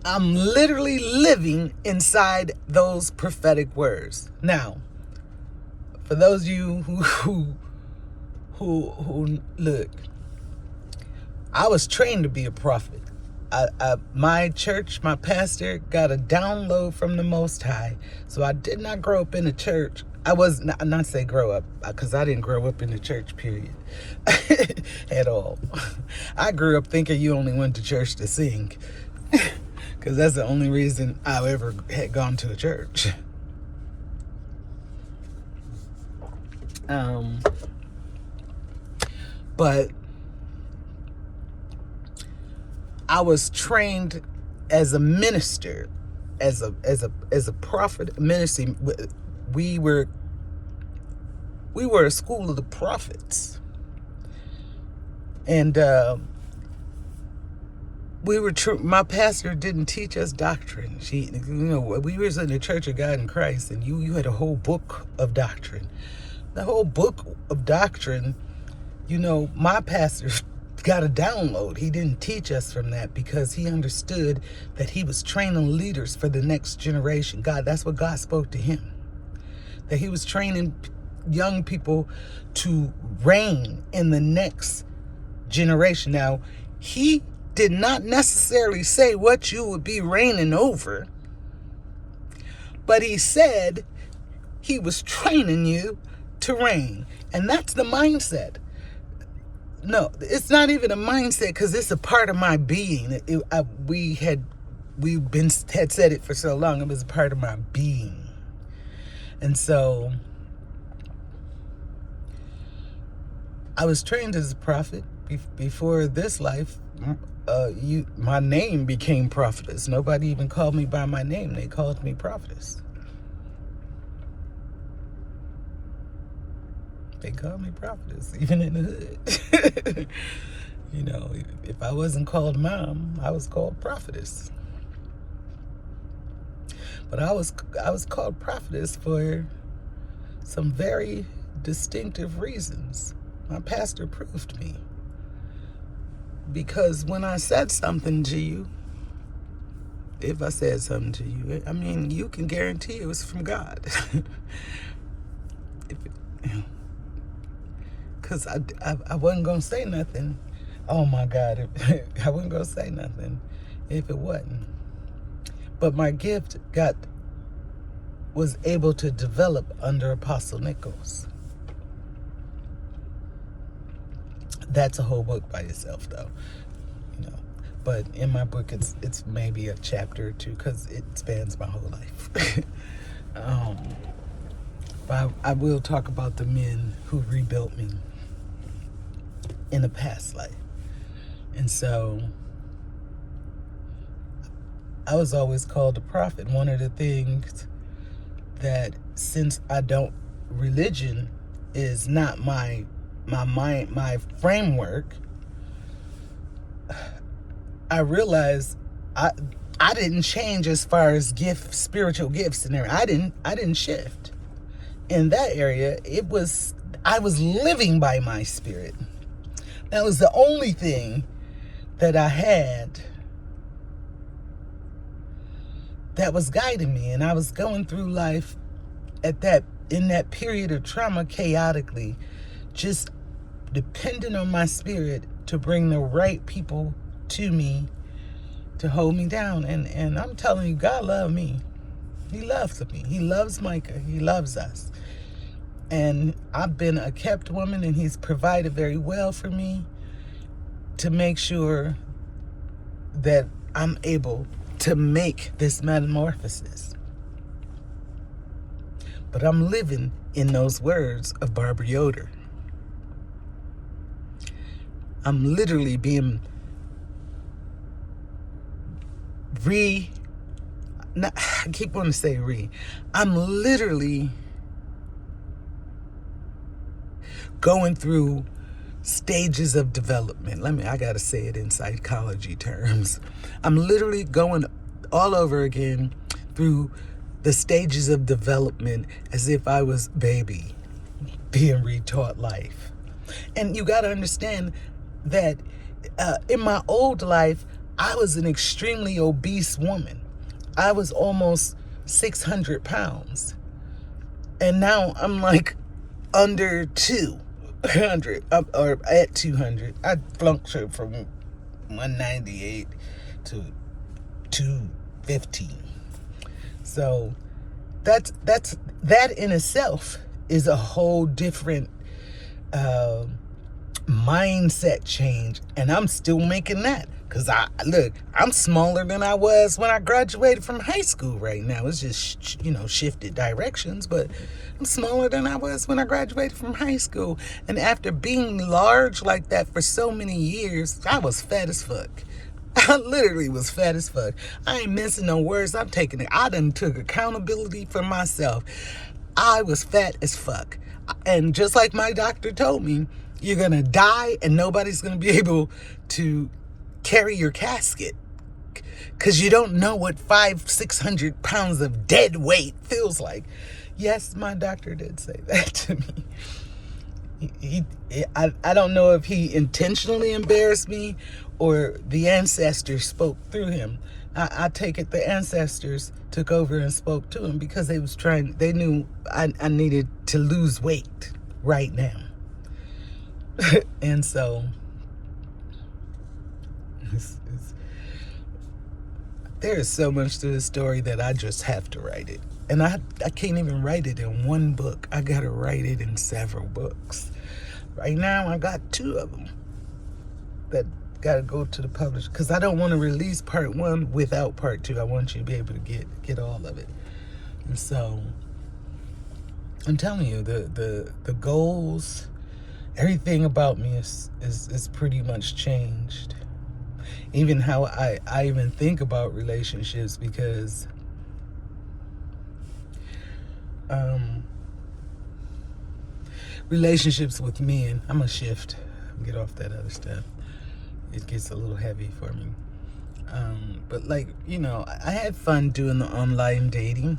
I'm literally living inside those prophetic words. Now, for those of you who look, I was trained to be a prophet. My church, my pastor got a download from the Most High. So I did not grow up in a church. I was not say grow up, because I didn't grow up in the church, period, at all. I grew up thinking you only went to church to sing, because that's the only reason I ever had gone to a church. But I was trained as a minister, as a prophet ministry. We were a school of the prophets, and my pastor didn't teach us doctrine. We was in the Church of God in Christ, and you had a whole book of doctrine. The whole book of doctrine, my pastor got a download. He didn't teach us from that because he understood that he was training leaders for the next generation. That's what God spoke to him. That he was training young people to reign in the next generation. Now, he did not necessarily say what you would be reigning over, but he said he was training you to reign. And that's the mindset. No, it's not even a mindset, because it's a part of my being. We had said it for so long. It was a part of my being. And so I was trained as a prophet before this life. My name became prophetess. Nobody even called me by my name. They called me prophetess. They called me prophetess, even in the hood. If I wasn't called mom, I was called prophetess. But I was called prophetess for some very distinctive reasons. My pastor proved me. Because when I said something to you, if I said something to you, you can guarantee it was from God. Because I wasn't going to say nothing. Oh my God, I wasn't going to say nothing if it wasn't. But my gift was able to develop under Apostle Nichols. That's a whole book by itself, though. But in my book, it's maybe a chapter or two, because it spans my whole life. But I will talk about the men who rebuilt me in a past life. And so I was always called a prophet. One of the things that, since religion is not my framework, I realized I didn't change as far as spiritual gifts and everything. I didn't shift in that area. I was living by my spirit. That was the only thing that I had that was guiding me. And I was going through life in that period of trauma chaotically, just depending on my spirit to bring the right people to me to hold me down. And I'm telling you, God loved me. He loves me. He loves Micah. He loves us. And I've been a kept woman, and he's provided very well for me to make sure that I'm able to make this metamorphosis. But I'm living in those words of Barbara Yoder. I'm literally being I keep wanting to say I'm literally going through stages of development. I gotta say it in psychology terms. I'm literally going all over again through the stages of development as if I was baby being retaught life. And you gotta understand that in my old life, I was an extremely obese woman. I was almost 600 pounds. And now I'm like under 200, or at 200. I fluctuated from 198 to 215. So that in itself is a whole different mindset change, and I'm still making that. Because I'm smaller than I was when I graduated from high school right now. It's just, shifted directions, but I'm smaller than I was when I graduated from high school. And after being large like that for so many years, I was fat as fuck. I literally was fat as fuck. I ain't missing no words. I'm taking it. I done took accountability for myself. I was fat as fuck. And just like my doctor told me, you're going to die and nobody's going to be able to carry your casket, because you don't know what 500-600 pounds of dead weight feels like. Yes, my doctor did say that to me. I don't know if he intentionally embarrassed me or the ancestors spoke through him. I take it the ancestors took over and spoke to him, because they knew I needed to lose weight right now. And so there is so much to this story that I just have to write it. And I can't even write it in one book. I got to write it in several books. Right now, I got 2 of them that got to go to the publisher, because I don't want to release part 1 without part 2. I want you to be able to get all of it. And so I'm telling you, the goals, everything about me is pretty much changed. Even how I even think about relationships, because relationships with men, I'm gonna shift, get off that other stuff. It gets a little heavy for me. But I had fun doing the online dating.